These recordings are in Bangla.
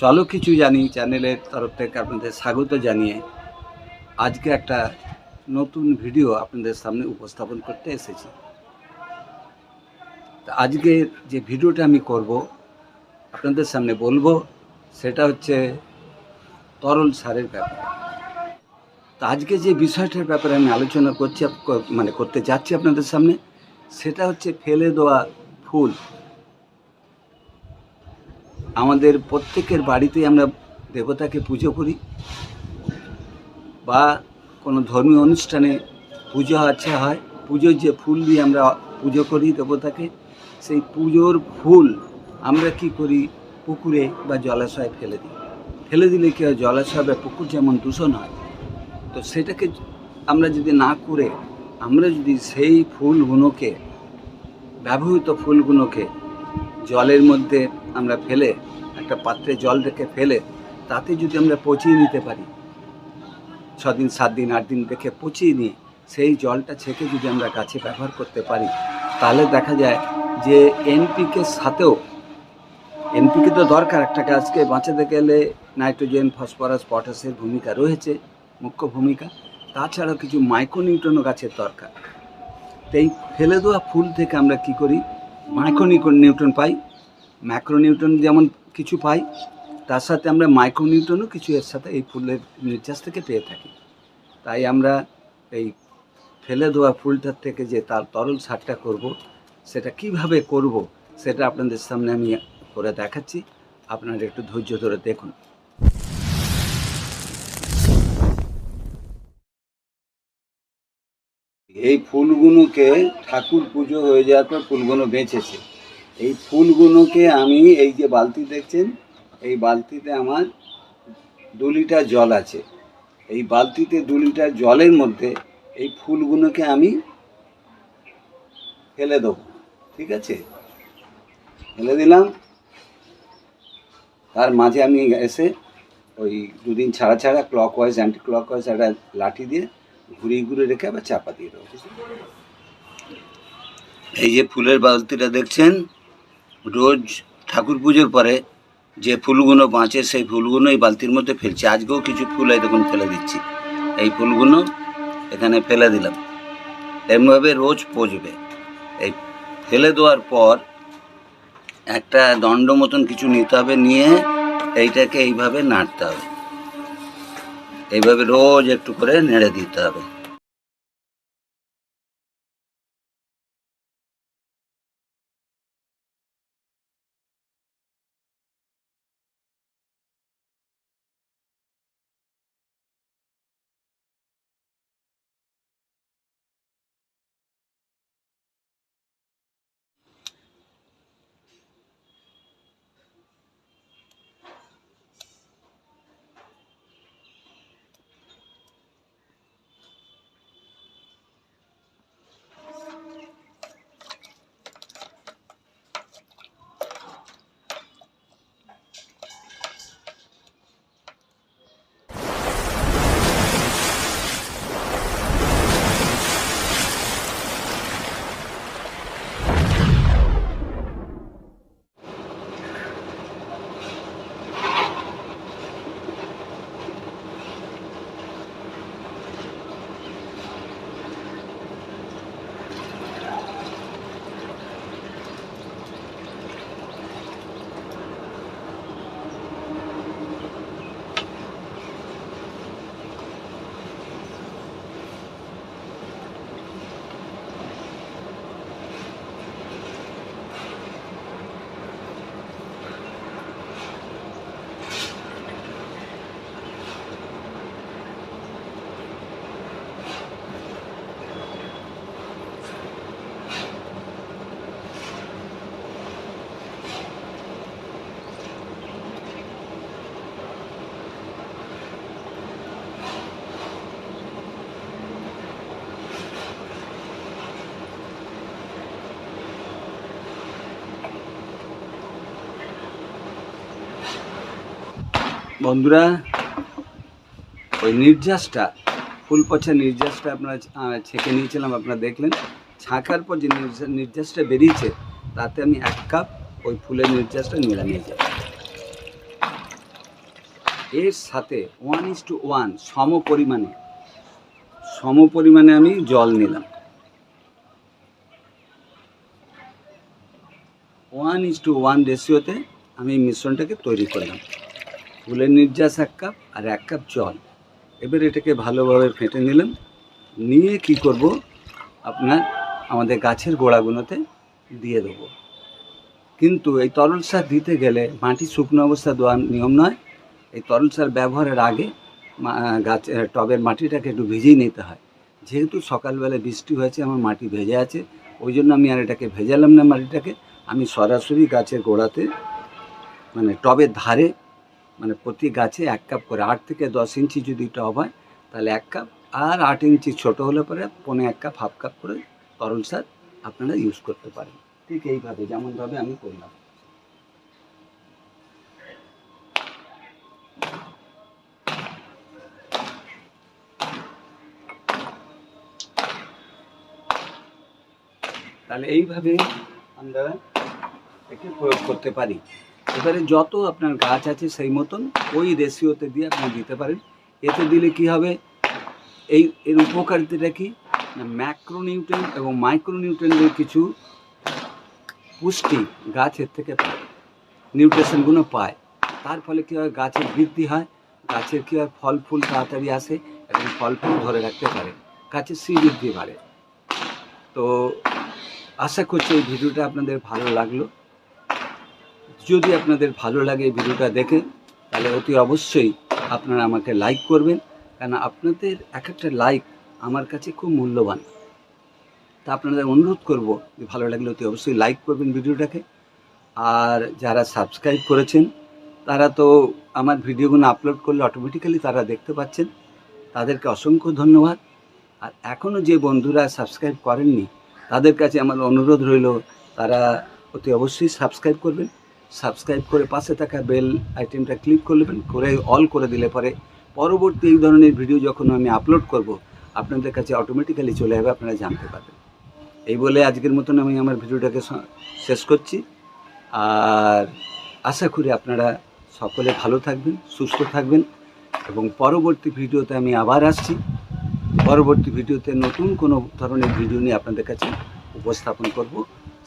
চলো কিছু জানি চ্যানেলের তরফ থেকে আপনাদের স্বাগত জানিয়ে আজকে একটা নতুন ভিডিও আপনাদের সামনে উপস্থাপন করতে এসেছি। আজকে যে ভিডিওটা আমি করব আপনাদের সামনে বলবো সেটা হচ্ছে তরল সারের ব্যাপারে। তো আজকে যে বিষয়টার ব্যাপারে আমি আলোচনা করতে যাচ্ছি আপনাদের সামনে, সেটা হচ্ছে ফেলে দেওয়া ফুল। আমাদের প্রত্যেকের বাড়িতেই আমরা দেবতাকে পুজো করি বা কোনো ধর্মীয় অনুষ্ঠানে পুজো আচ্ছা হয়, পুজোর যে ফুল দিয়ে আমরা পুজো করি দেবতাকে, সেই পুজোর ফুল আমরা কি করি, পুকুরে বা জলাশয়ে ফেলে দিলে কি হয়, জলাশয় বা পুকুর যেমন দূষণ হয়, তো সেটাকে আমরা যদি না করে আমরা যদি সেই ফুলগুলোকে, ব্যবহৃত ফুলগুলোকে জলের মধ্যে আমরা ফেলে, একটা পাত্রে জল রেখে ফেলে তাতে যদি আমরা পচিয়ে নিতে পারি, 6 দিন 7 দিন 8 দিন রেখে পচিয়ে নিয়ে সেই জলটা ছেঁকে যদি আমরা গাছে ব্যবহার করতে পারি, তাহলে দেখা যায় যে এনপিকের সাথেও, এনপিকে তো দরকার, একটা গাছকে বাঁচাতে গেলে নাইট্রোজেন, ফসফরাস, পটাশের ভূমিকা রয়েছে, মুখ্য ভূমিকা। তাছাড়াও কিছু মাইক্রোনিউট্রনও গাছের দরকার। তো এই ফেলে দেওয়া ফুল থেকে আমরা কি করি, মাইক্রোনিউট্রন পাই, ম্যাক্রোনিউট্রন যেমন কিছু পাই, তার সাথে আমরা মাইক্রোনিউট্রনও কিছু এর সাথে এই ফুলের নির্যাস থেকে পেয়ে থাকি। তাই আমরা এই ফেলে দেওয়া ফুলটার থেকে যে তার তরল সারটা করব, সেটা কিভাবে করব সেটা আপনাদের সামনে আমি করে দেখাচ্ছি। আপনারা একটু ধৈর্য ধরে দেখুন। এই ফুলগুলোকে ঠাকুর পুজো হয়ে যাওয়ার পর ফুলগুলো বেঁচেছে। এই ফুলগুলোকে আমি, এই যে বালতি দেখছেন, এই বালতিতে আমার 2 লিটার জল আছে। এই বালতিতে 2 লিটার জলের মধ্যে এই ফুলগুলোকে আমি ফেলে দেবো। ঠিক আছে, ফেলে দিলাম। তার মাঝে আমি এসে ওই 2 দিন ছাড়া ছাড়া ক্লকওয়াইজ অ্যান্টি ক্লকওয়াইজ একটা লাঠি দিয়ে ঘুরিয়ে রেখে আবার চাপা দিয়ে দেবো। এই যে ফুলের বালতিটা দেখছেন, রোজ ঠাকুর পুজোর পরে যে ফুলগুলো বাঁচে সেই ফুলগুলো এই বালতির মধ্যে ফেলছি। আজকেও কিছু ফুল এই দেখুন ফেলে দিচ্ছি। এই ফুলগুলো এখানে ফেলে দিলাম, এমনভাবে রোজ পচবে। এই ফেলে দেওয়ার পর একটা দণ্ড মতন কিছু নিতে হবে, নিয়ে এইটাকে এইভাবে নাড়তে হবে, এইভাবে রোজ একটু করে নেড়ে দিতে হবে। বন্ধুরা, ওই নির্যাসটা, ফুল পচা নির্যাসটা আপনারা ছেঁকে নিয়েছিলাম, আপনারা দেখলেন। ছাঁকার পর যে নির্যাসটা বেরিয়েছে, তাতে আমি 1 কাপ ওই ফুলের নির্যাসটা নিয়ে যাব। এর সাথে 1:1 সম পরিমাণে আমি জল নিলাম। 1:1 রেশিওতে আমি মিশ্রণটাকে তৈরি করলাম। ফুলের নির্যাস 1 কাপ আর 1 কাপ জল। এবার এটাকে ভালোভাবে ফেটে নিলাম। নিয়ে কি করব, আপনার আমাদের গাছের গোড়াগুলোতে দিয়ে দেবো। কিন্তু এই তরল সার দিতে গেলে মাটি শুকনো অবস্থা দেওয়ার নিয়ম নয়। এই তরল সার ব্যবহারের আগে টবের মাটিটাকে একটু ভিজিয়ে নিতে হয়। যেহেতু সকালবেলা বৃষ্টি হয়েছে, আমার মাটি ভেজে আছে, ওই জন্য আমি আর এটাকে ভেজালাম না। মাটিটাকে আমি সরাসরি গাছের গোড়াতে, মানে টবের ধারে, মানে প্রতি গাছে 1 কাপ করে, 8 থেকে 10 ইঞ্চি যদি টব হয় তাহলে 1 কাপ, আর 8 ইঞ্চি ছোটো হলে পরে 1.25 কাপ, হাফ কাপ করে তরল সার আপনারা ইউজ করতে পারেন। ঠিক এইভাবে যেমনভাবে আমি করলাম। তাহলে এইভাবে আমরা একে প্রয়োগ করতে পারি। এবারে যত আপনার গাছ আছে সেই মতন ওই রেশিওতে দিয়ে আপনি দিতে পারেন। এতে দিলে কি হবে, এর উপকারিতাটা কি না, ম্যাক্রোনিউট্রিয়েন্ট এবং মাইক্রোনিউট্রিয়েন্টের কিছু পুষ্টি গাছের থেকে পায়, নিউট্রিশনগুলো পায়। তার ফলে কী হয়, গাছের বৃদ্ধি হয়, গাছের কী হয়, ফল ফুল তাড়াতাড়ি আসে এবং ফল ফুল ধরে রাখতে পারে, গাছের শ্রীবৃদ্ধি বাড়ে। তো আশা করছি এই ভিডিওটা আপনাদের ভালো লাগলো। যদি আপনাদের ভালো লাগে এই ভিডিওটা দেখে, তাহলে অতি অবশ্যই আপনারা আমাকে লাইক করবেন, কেন আপনাদের এক একটা লাইক আমার কাছে খুব মূল্যবান। তা আপনাদের অনুরোধ করব যে ভালো লাগলে অতি অবশ্যই লাইক করবেন ভিডিওটাকে। আর যারা সাবস্ক্রাইব করেছেন তারা তো আমার ভিডিওগুলো আপলোড করলে অটোমেটিক্যালি তারা দেখতে পাচ্ছেন, তাদেরকে অসংখ্য ধন্যবাদ। আর এখনও যে বন্ধুরা সাবস্ক্রাইব করেননি তাদের কাছে আমার অনুরোধ রইল, তারা অতি অবশ্যই সাবস্ক্রাইব করবেন। সাবস্ক্রাইব করে পাশে থাকা বেল আইটেমটা ক্লিক করবেন, করে অল করে দিলে পরে পরবর্তী এই ধরনের ভিডিও যখন আমি আপলোড করব আপনাদের কাছে অটোমেটিক্যালি চলে যাবে, আপনারা জানতে পারবেন। এই বলে আজকের মতন আমি আমার ভিডিওটাকে শেষ করছি। আর আশা করি আপনারা সকলে ভালো থাকবেন, সুস্থ থাকবেন, এবং পরবর্তী ভিডিওতে আমি আবার আসছি। পরবর্তী ভিডিওতে নতুন কোনো ধরনের ভিডিও নিয়ে আপনাদের কাছে উপস্থাপন করব,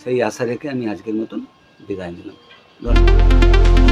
সেই আশা রেখে আমি আজকের মতন বিদায় নিলাম। ধন্যবাদ।